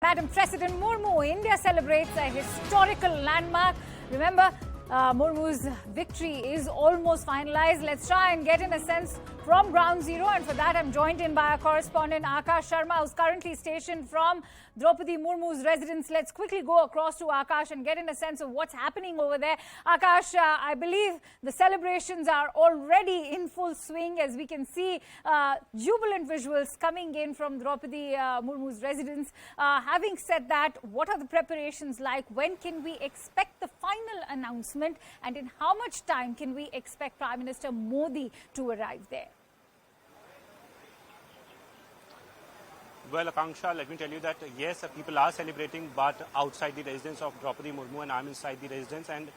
Madam President Murmu, India celebrates a historical landmark. Remember, Murmu's victory is almost finalized. Let's try and get in a sense from ground zero, and for that I'm joined in by our correspondent Akash Sharma, who's currently stationed from Droupadi Murmu's residence. Let's quickly go across to Akash and get in a sense of what's happening over there. Akash, I believe the celebrations are already in full swing, as we can see jubilant visuals coming in from Droupadi Murmu's residence. Having said that, what are the preparations like? When can we expect the final announcement, and in how much time can we expect Prime Minister Modi to arrive there? Well, Akanksha, let me tell you that yes, people are celebrating, but outside the residence of Droupadi Murmu, and I'm inside the residence, and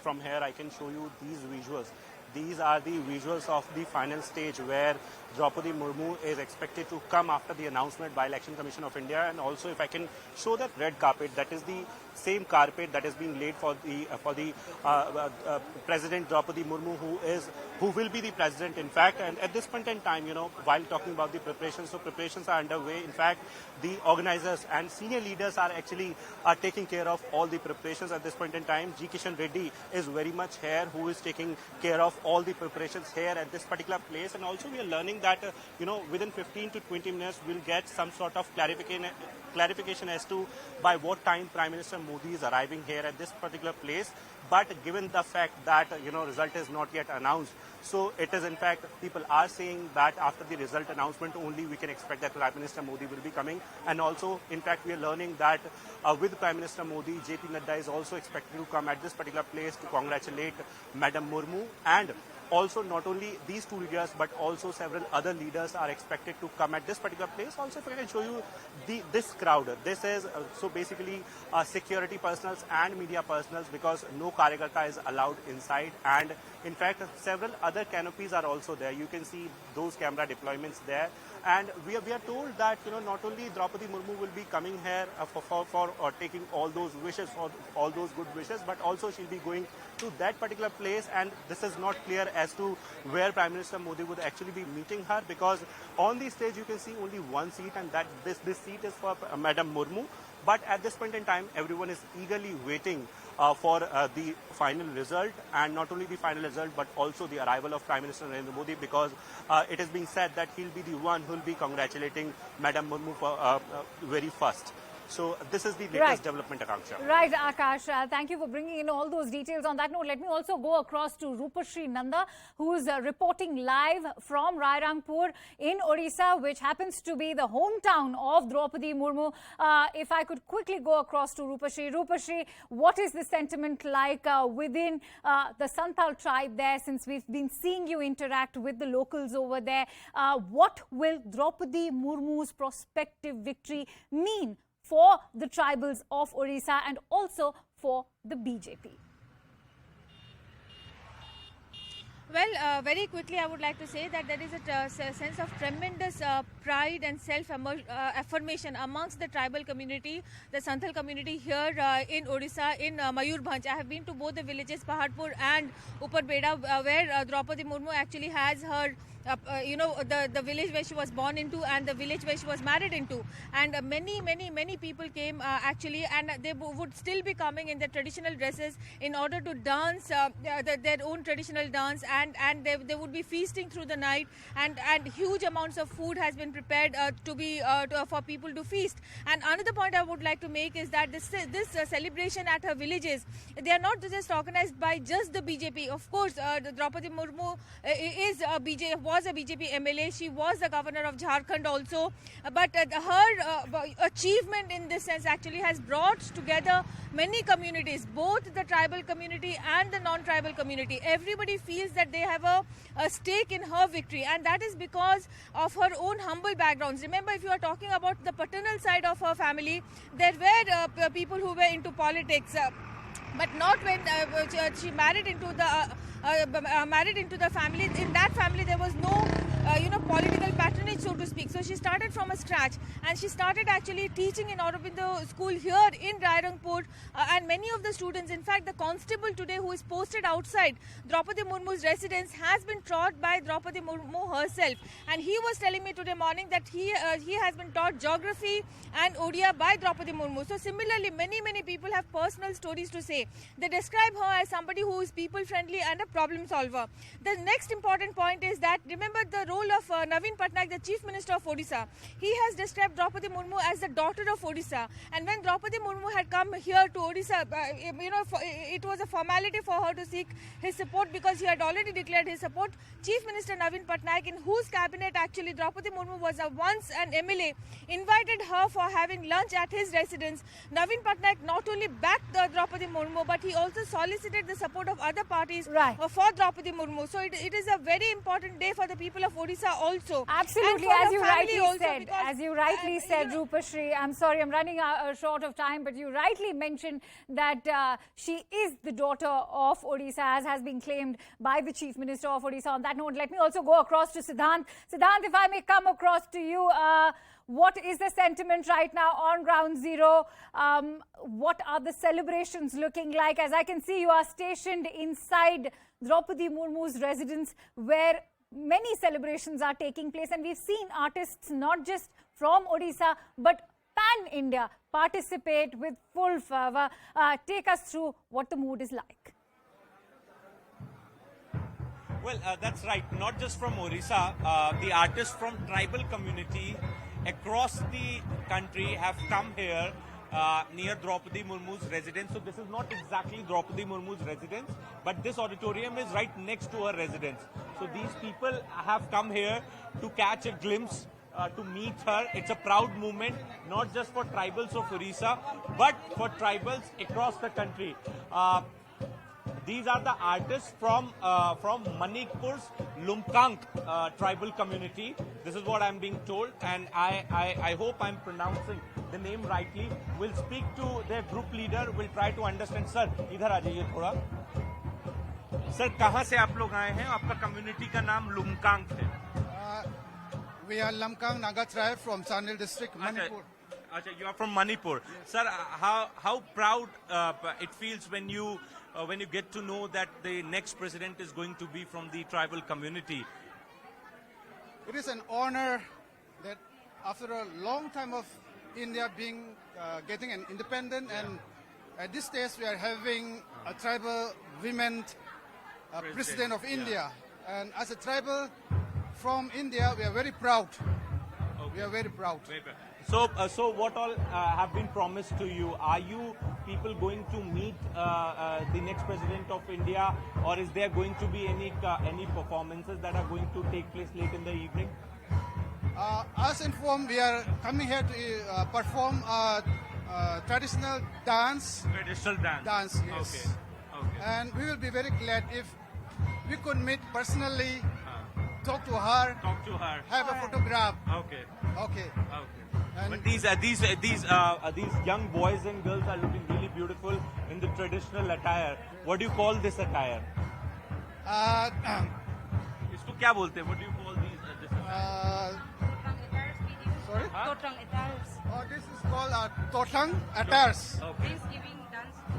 from here I can show you these visuals. These are the visuals of the final stage where Droupadi Murmu is expected to come after the announcement by Election Commission of India. And also, if I can show that red carpet, that is the same carpet that is being laid for the President Droupadi Murmu, who will be the president, in fact. And at this point in time, while talking about the preparations, so preparations are underway. In fact, the organizers and senior leaders are actually taking care of all the preparations at this point in time. G. Kishan Reddy is very much here, who is taking care of all the preparations here at this particular place. And also we are learning that, within 15 to 20 minutes, we'll get some sort of clarification as to by what time Prime Minister Modi is arriving here at this particular place. But given the fact that, result is not yet announced, so it is, in fact, people are saying that after the result announcement only we can expect that Prime Minister Modi will be coming. And also, in fact, we are learning that with Prime Minister Modi, JP Nadda is also expected to come at this particular place to congratulate Madam Murmu. And also, not only these two leaders, but also several other leaders are expected to come at this particular place. Also, if I can show you this crowd, this is so basically security personnel and media personnel, because no Karyakarta is allowed inside. And in fact, several other canopies are also there. You can see those camera deployments there. And we are told that, not only Droupadi Murmu will be coming here for taking all those wishes, or all those good wishes, but also she'll be going to that particular place. And this is not clear as to where Prime Minister Modi would actually be meeting her, because on the stage you can see only one seat, and that this seat is for Madam Murmu. But at this point in time, everyone is eagerly waiting for the final result, and not only the final result, but also the arrival of Prime Minister Narendra Modi, because it is being said that he'll be the one who will be congratulating Madam Murmu for very first. So this is the latest development, Akanksha. Right, Akash. Thank you for bringing in all those details. On that note, let me also go across to Rupashree Nanda, who is reporting live from Rairangpur in Odisha, which happens to be the hometown of Droupadi Murmu. If I could quickly go across to Rupashree. Rupashree, what is the sentiment like within the Santhal tribe there, since we've been seeing you interact with the locals over there? What will Droupadi Murmu's prospective victory mean for the tribals of Odisha and also for the BJP? Well, very quickly, I would like to say that there is a sense of tremendous pride and self-affirmation amongst the tribal community, the Santhal community here in Odisha, in Mayurbhanj. I have been to both the villages, Paharpur and Uparbeda, where Droupadi Murmu actually has her the village where she was born into and the village where she was married into. And many people came actually, and they would still be coming in their traditional dresses in order to dance their own traditional dance, and they would be feasting through the night, and huge amounts of food has been prepared for people to feast. And another point I would like to make is that this celebration at her villages, they are not just organized by just the BJP. Of course, Droupadi Murmu was a BJP MLA. She was the governor of Jharkhand also. But her achievement in this sense actually has brought together many communities, both the tribal community and the non-tribal community. Everybody feels that they have a stake in her victory, and that is because of her own humble backgrounds. Remember, if you are talking about the paternal side of her family, there were people who were into politics, but not when she married into the married into the family. In that family, there was no political patronage, so to speak. So she started from a scratch, and she started actually teaching in Aurobindo school here in Rairangpur, and many of the students, in fact, the constable today who is posted outside Droupadi Murmu's residence has been taught by Droupadi Murmu herself, and he was telling me today morning that he has been taught geography and Odia by Droupadi Murmu. So similarly, many people have personal stories to say. They describe her as somebody who is people friendly and a problem solver. The next important point is that, remember the role of Naveen Patnaik, the Chief Minister of Odisha. He has described Droupadi Murmu as the daughter of Odisha. And when Droupadi Murmu had come here to Odisha, it was a formality for her to seek his support because he had already declared his support. Chief Minister Naveen Patnaik, in whose cabinet actually Droupadi Murmu was once an MLA, invited her for having lunch at his residence. Naveen Patnaik not only backed Droupadi Murmu, but he also solicited the support of other parties for Droupadi Murmu. So it is a very important day for the people of Odisha also. Absolutely, as you rightly said, Rupashri. I'm sorry, I'm running short of time, but you rightly mentioned that she is the daughter of Odisha, as has been claimed by the Chief Minister of Odisha. On that note, let me also go across to Siddhant. Siddhant, if I may come across to you, what is the sentiment right now on ground zero? What are the celebrations looking like? As I can see, you are stationed inside Droupadi Murmu's residence, where many celebrations are taking place, and we've seen artists not just from Odisha but pan-India participate with full fervour. Take us through what the mood is like. Well, that's right. Not just from Odisha, the artists from tribal community across the country have come here near Droupadi Murmu's residence. So this is not exactly Droupadi Murmu's residence, but this auditorium is right next to her residence. So these people have come here to catch a glimpse, to meet her. It's a proud moment, not just for tribals of Odisha, but for tribals across the country. These are the artists from Manipur's Lumkang tribal community. This is what I'm being told, and I hope I'm pronouncing the name rightly. We'll speak to their group leader. We'll try to understand. Sir, इधर आ जाइए थोड़ा. Sir, कहाँ से आप लोग आए हैं? आपका community का नाम Lumkang है. We are Lumkang Naga tribe from Chanel district, Manipur. Achha, you are from Manipur. Sir, how proud it feels when you get to know that the next president is going to be from the tribal community? It is an honor that after a long time of India getting an independent, and at this stage we are having a tribal women president of India. And as a tribal from India, we are very proud. Okay. We are very proud. So what all have been promised to you? Are you people going to meet the next president of India, or is there going to be any performances that are going to take place late in the evening? As informed, we are coming here to perform traditional dance. Traditional dance. Dance, yes. Okay. And we will be very glad if we could meet personally, talk to her, have a photograph. Okay. And but these young boys and girls are looking really beautiful in the traditional attire. What do you call this attire? इसको क्या बोलते हैं? What do you call this attire? Sorry? Totang attires. Oh, this is called Totang attires. Okay.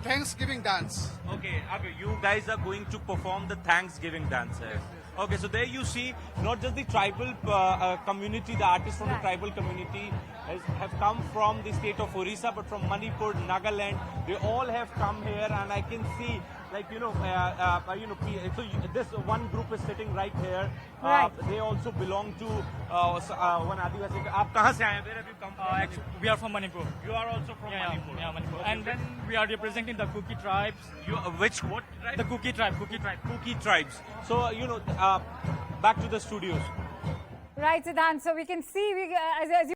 Thanksgiving dance. Okay, you guys are going to perform the Thanksgiving dance. Okay, so there you see, not just the tribal community, the artists from the tribal community have come from the state of Odisha, but from Manipur, Nagaland, they all have come here, and I can see, so this one group is sitting right here. They also belong to one Adivasi. आप कहाँ से आए हैं? Where have you come from? Actually, we are from Manipur. You are also from Manipur. Yeah, Manipur. Okay, And then we are representing the Kuki tribes. What tribe? The Kuki tribe. Kuki tribes. So, back to the studios. Right, Siddhant. So we can see, as you